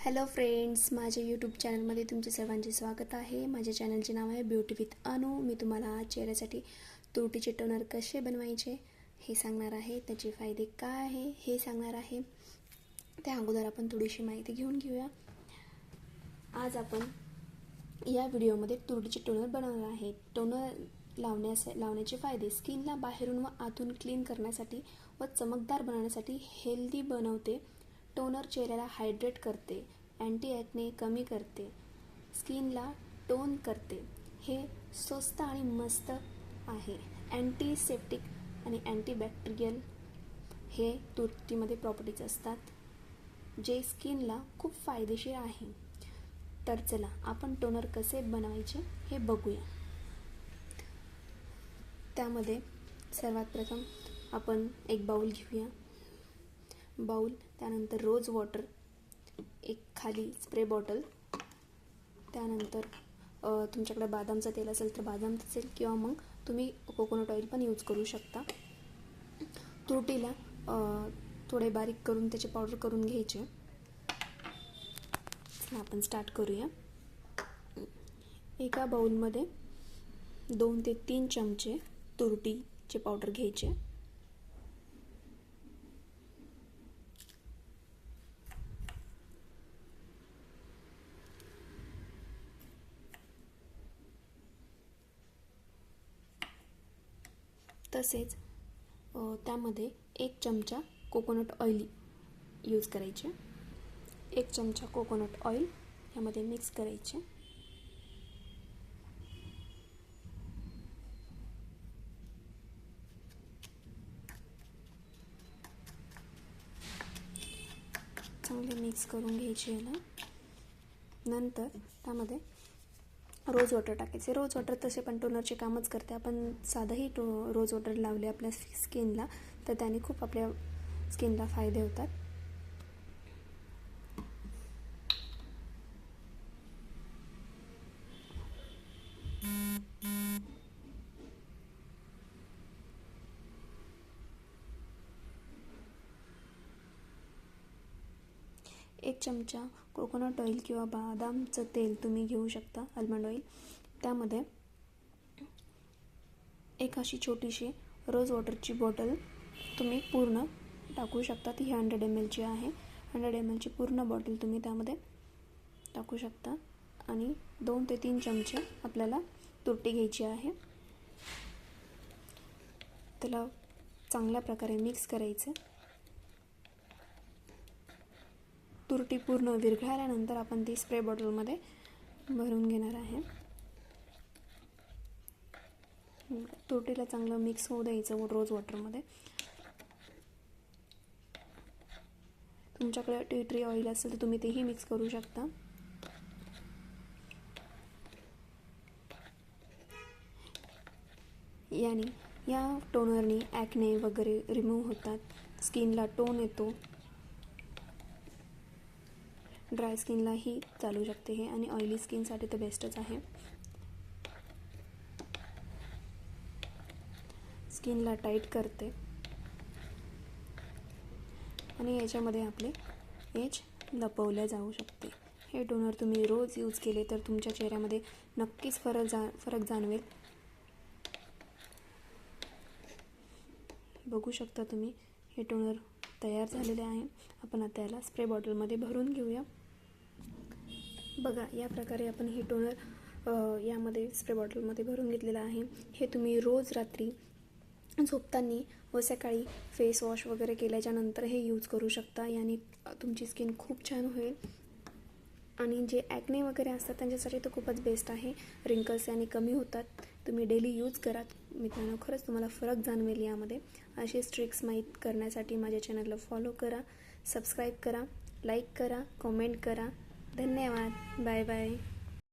Hello friends, माझ्या YouTube चॅनलमध्ये तुमचे सर्वांचे स्वागत आहे। माझ्या चॅनलचे नाव आहे ब्युटी विथ अनु। मी तुम्हाला आज चेहऱ्यासाठी तुरटीचे टोनर कसे बनवायचे हे सांगणार आहे, त्याचे फायदे काय आहे हे सांगणार आहे। त्या अगोदर आपण थोडीशी माहिती घेऊन घेऊया। आज आपण या व्हिडिओमध्ये तुरटीचे टोनर बनवणार आहे। टोनर लावण्याचे फायदे: स्किनला बाहेरून व आतून क्लीन करण्यासाठी व चमकदार बनवण्यासाठी, हेल्दी बनवते। टोनर चेहऱ्याला हायड्रेट करते, अँटी ॲक्ने कमी करते, स्किनला टोन करते। हे स्वस्त आणि मस्त आहे। अँटीसेप्टिक आणि अँटीबॅक्टेरियल हे तुरटीमध्ये प्रॉपर्टीज असतात, जे स्किनला खूप फायदेशीर आहे। तर चला आपण टोनर कसे बनवायचे हे बघूया। त्यामध्ये सर्वात प्रथम आपण एक बाउल घेऊया। त्यानंतर रोज वॉटर, एक खाली स्प्रे बॉटल, त्यानंतर तुमच्याकडे बदामचं तेल असेल तर बदामचं तेल किंवा मग तुम्ही कोकोनट ऑइल पण यूज करू शकता। तुरटीला थोडे बारीक करून त्याचे पावडर करून घ्यायचे। आपण स्टार्ट करूया। एका बाउलमध्ये 2 ते 3 चमचे तुरटीचे पावडर घ्यायचे। तसेच त्यामध्ये 1 चमचा कोकोनट ऑइल यूज करायचे। 1 चमचा कोकोनट ऑइल यामध्ये मिक्स करायचे। चांगले मिक्स करून घ्यायचे याला। नंतर त्यामध्ये रोज वॉटर टाकायचे। रोज वॉटर तसे पण टोनरचे कामच करते। आपण साधंही रोज वॉटर लावले आपल्या स्किनला तर त्याने खूप आपल्या स्किनला फायदे होतात। एक चमचा कोकोनट ऑइल किंवा बदामचं तेल तुम्ही घेऊ शकता, आल्मंड ऑइल। त्यामध्ये एक अशी छोटीशी रोज वॉटरची बॉटल तुम्ही पूर्ण टाकू शकता। ती 100 ml ची आहे। 100 ml ची पूर्ण बॉटल तुम्ही त्यामध्ये टाकू शकता आणि 2 ते 3 चमचे आपल्याला तुरटी घ्यायची आहे। त्याला चांगल्या प्रकारे मिक्स करायचं। तुरटी पूर्ण विरघळल्यानंतर आपण ती स्प्रे बॉटलमध्ये भरून घेणार आहे। तुरटीला चांगलं मिक्स होऊ द्यायचं रोज वॉटरमध्ये। तुमच्याकडे टी ट्री ऑइल असेल तर तुम्ही तेही मिक्स करू शकता। या टोनरनी ॲक्ने वगैरे रिमूव्ह होतात, स्किनला टोन येतो, ड्राय स्किनलाही चालू शकते हे, आणि ऑइली स्किनसाठी तर बेस्टच आहे। स्किनला टाईट करते आणि याच्यामध्ये आपले एज लपवल्या जाऊ शकते। हे टोनर तुम्ही रोज यूज केले तर तुमच्या चेहऱ्यामध्ये नक्कीच फरक जाणवेल। बघू शकता तुम्ही हे टोनर तयार झालेले आहे। आपण आता याला स्प्रे बॉटलमध्ये भरून घेऊया। बघा, या प्रकारे आपण हे टोनर यामध्ये स्प्रे बॉटलमध्ये भरून घेतलेलं आहे। हे तुम्ही रोज रात्री झोपताना व सकाळी फेस वॉश वगैरे केल्याच्या नंतर हे यूज करू शकता। याने तुमची स्किन खूप छान होईल आणि जे ॲक्ने वगैरे असतात त्यांच्यासाठी तर खूपच बेस्ट आहे। रिंकल्स याने कमी होतात। तुम्ही डेली यूज करा मित्रांनो, खरंच तुम्हाला फरक जाणवेल यामध्ये। असेच ट्रिक्स माहीत करण्यासाठी माझ्या चॅनलला फॉलो करा, सबस्क्राईब करा, लाईक करा, कमेंट करा। धन्यवाद। Bye bye.